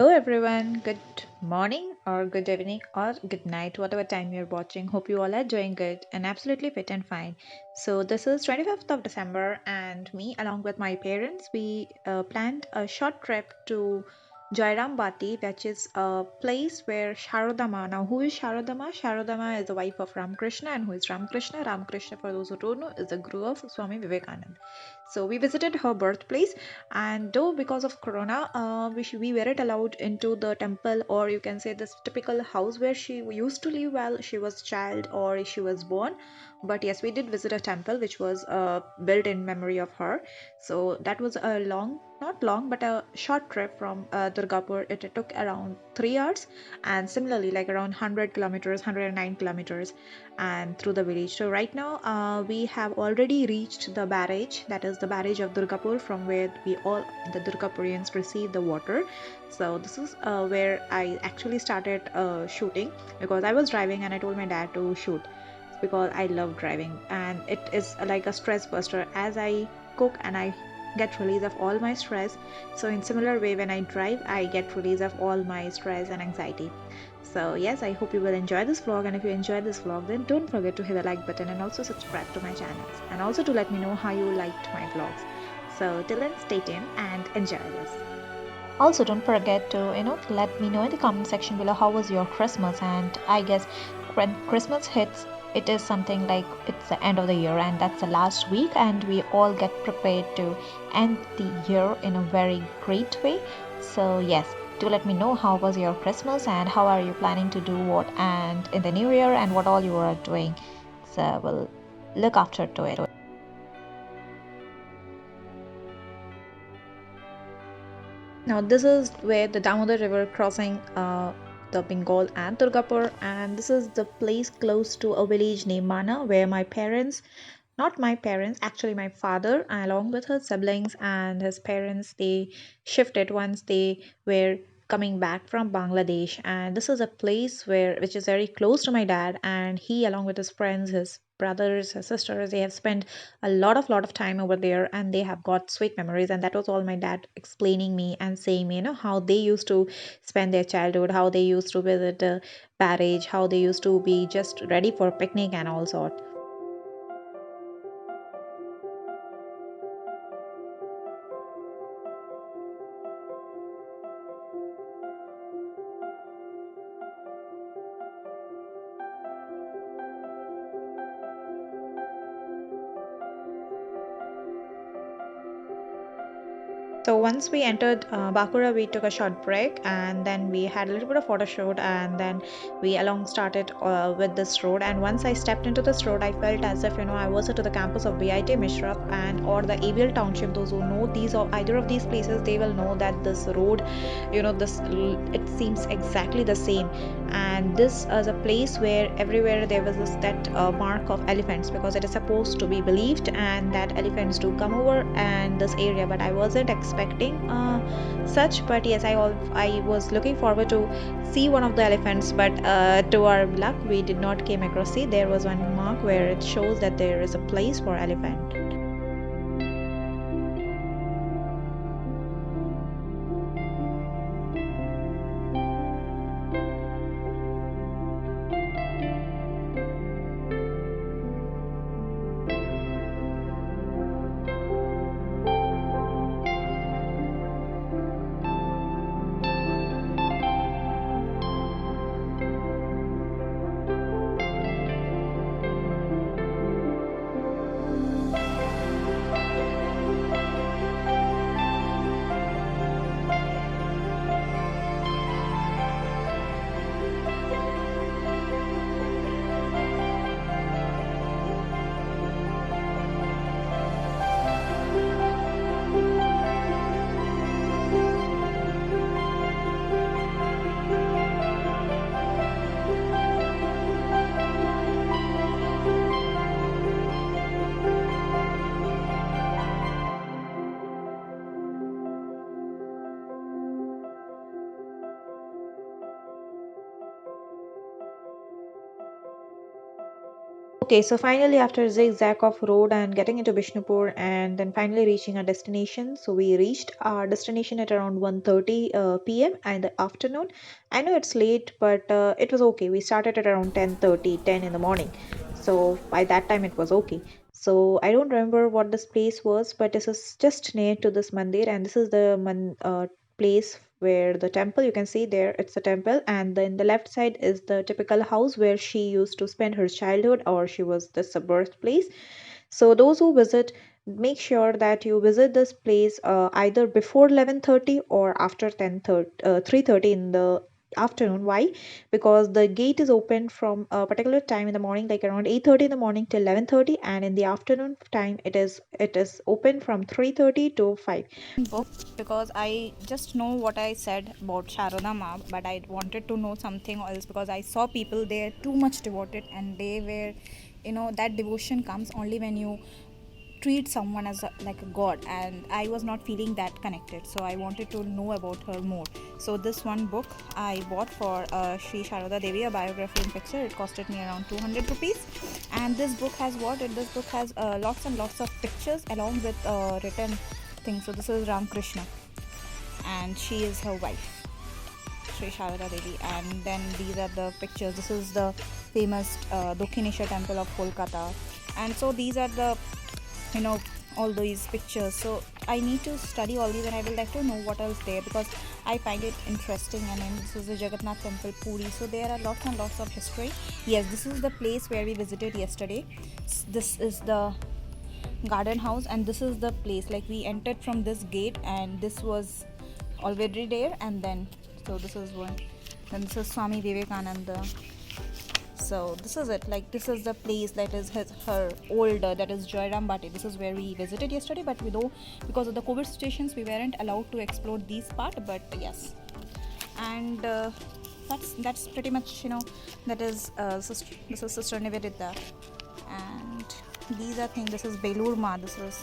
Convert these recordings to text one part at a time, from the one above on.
Hello everyone, good morning or good evening or good night, whatever time you're watching. Hope you all are doing good and absolutely fit and fine. So this is 25th of December and me along with my parents, we planned a short trip to Jairam Bati, which is a place where Sharodama. Now, who is Sharodama? Sharodama is the wife of Ramakrishna, and who is Ramakrishna? Ramakrishna, for those who don't know, is the guru of Swami Vivekananda. So we visited her birthplace, and though because of corona we weren't allowed into the temple, or you can say this typical house where she used to live while she was child or she was born, but yes, we did visit a temple which was built in memory of her. So that was a long, not long, but a short trip from Durgapur. It took around 3 hours, and similarly like around 100 kilometers, 109 kilometers, and through the village. So right now we have already reached the barrage, that is the barrage of Durgapur, from where we all the Durgapurians receive the water. So this is where I actually started shooting, because I was driving and I told my dad to shoot because I love driving and it is like a stress buster. As I cook and I get release of all my stress, so in similar way when I drive I get release of all my stress and anxiety. So yes, I hope you will enjoy this vlog, and if you enjoy this vlog then don't forget to hit the like button and also subscribe to my channels, and also to let me know how you liked my vlogs. So till then, stay tuned and enjoy this. Also, don't forget to let me know in the comment section below how was your Christmas. And I guess when Christmas hits, it is something like it's the end of the year and that's the last week, and we all get prepared to end the year in a very great way. So yes, do let me know how was your Christmas and how are you planning to do what and in the new year and what all you are doing. So we'll look after to it. Now, this is where the Damodar River crossing the Bengal and Durgapur, and this is the place close to a village named Mana, where my parents, not my parents, actually my father, along with his siblings and his parents, they shifted once they were coming back from Bangladesh. And this is a place where which is very close to my dad, and he, along with his friends, his brothers, his sisters, they have spent a lot of time over there, and they have got sweet memories. And that was all my dad explaining me and saying me, how they used to spend their childhood, how they used to visit the barrage, how they used to be just ready for picnic and all sort. So once we entered Bakura, we took a short break and then we had a little bit of photo shoot, and then we along started with this road. And once I stepped into this road, I felt as if I was to the campus of VIT Mishra and or the ABL Township. Those who know these or either of these places, they will know that this road, it seems exactly the same. And this is a place where everywhere there was that mark of elephants, because it is supposed to be believed and that elephants do come over and this area, but I wasn't expecting such. But yes, I was looking forward to see one of the elephants, but to our luck we did not came across. See, there was one mark where it shows that there is a place for elephant. Okay, so finally, after zigzag of road and getting into Bishnupur and then finally reaching our destination, so we reached our destination at around 1:30 p.m. in the afternoon. I know it's late, but it was okay. We started at around 10:30, 10 in the morning. So by that time, it was okay. So I don't remember what this place was, but this is just near to this mandir, and this is the place where the temple, you can see there it's a temple, and then the left side is the typical house where she used to spend her childhood, or she was this birthplace. So those who visit, make sure that you visit this place either before 11:30 or after 10:30 3:30 in the afternoon. Why? Because the gate is open from a particular time in the morning, like around 8:30 in the morning till 11:30, and in the afternoon time it is open from 3:30 to 5. Book because I just know what I said about Sharoda Ma, but I wanted to know something else because I saw people there too much devoted, and they were, that devotion comes only when you treat someone as like a god, and I was not feeling that connected, so I wanted to know about her more. So this one book I bought for Sri Sharada Devi, a biography in picture. It costed me around 200 rupees, and this book has this book has lots and lots of pictures along with written things. So this is Ram Krishna, and she is her wife, Sri Sharada Devi. And then these are the pictures. This is the famous Dokhinesha temple of Kolkata. And so these are the, you know, all these pictures. So I need to study all these, and I will like to know what else there because I find it interesting. And then this is the Jagannath temple, Puri. So there are lots and lots of history. Yes, this is the place where we visited yesterday. This is the garden house, and this is the place, like we entered from this gate and this was already there. And then, so this is one, then this is Swami Vivekananda. So this is it, like this is the place that is her old that is Joyram Bati. This is where we visited yesterday, but we know because of the COVID situations we weren't allowed to explore these part, but yes. And that's pretty much, that is this is Sister Nivedita. And these are things, this is Belur Ma, this is,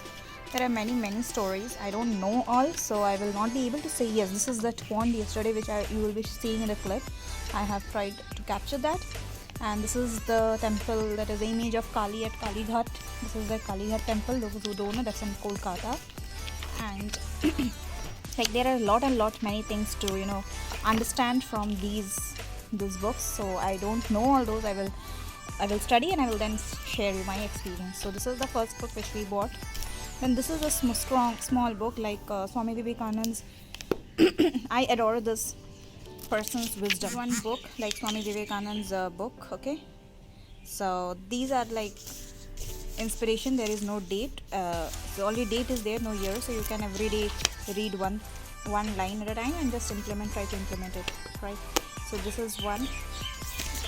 there are many stories, I don't know all, so I will not be able to say. Yes, this is that pond yesterday which you will be seeing in the clip. I have tried to capture that. And this is the temple, that is the image of Kali at Kali Ghat. This is the Kali Ghat temple, those who don't know, that's in Kolkata. And like there are a lot and lot many things to understand from these books. So I don't know all those. I will study, and I will then share you my experience. So this is the first book which we bought. Then this is a small book, like Swami Vivekanand's I adore this person's wisdom. One book like Swami Vivekanand's book. Okay, so these are like inspiration. There is no date, the only date is there, no year, so you can every day read one line at a time and just try to implement it, right? So this is one.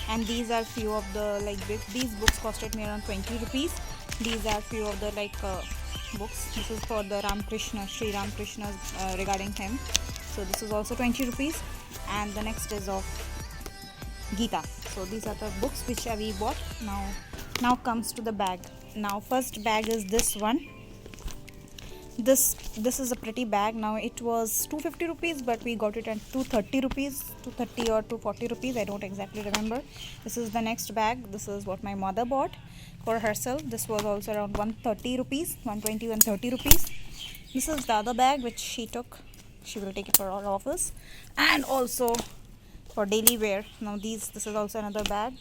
And these are few of the like these books costed me around 20 rupees. These are few of the like books. This is for the Ramakrishna, Sri Ramakrishna, regarding him. So this is also 20 rupees. And the next is of Gita. So these are the books which we bought. Now comes to the bag. Now first bag is this one. This is a pretty bag. Now it was 250 rupees, but we got it at 230 rupees, 230 or 240 rupees, I don't exactly remember. This is the next bag. This is what my mother bought for herself. This was also around 130 rupees, 120, 130 rupees. This is the other bag which she took. She will take it for all of us, and also for daily wear. Now this is also another bag.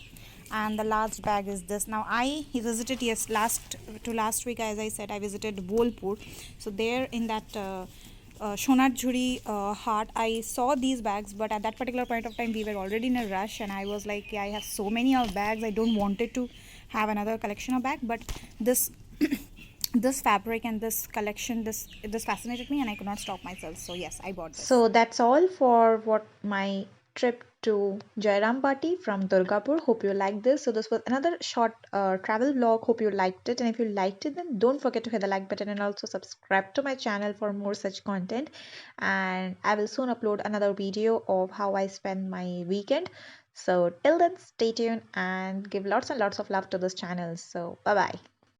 And the last bag is this. Now I visited, yes, last week, as I said, I visited Bolpur. So there in that Shonat Jhuri Hart, I saw these bags, but at that particular point of time we were already in a rush, and I was like, yeah, I have so many of bags, I don't wanted to have another collection of bags. But this this fabric and this collection, this fascinated me, and I could not stop myself. So yes, I bought this. So that's all for what my trip to Jairam Bati from Durgapur. Hope you liked this. So this was another short travel vlog. Hope you liked it. And if you liked it, then don't forget to hit the like button and also subscribe to my channel for more such content. And I will soon upload another video of how I spend my weekend. So till then, stay tuned and give lots and lots of love to this channel. So bye bye.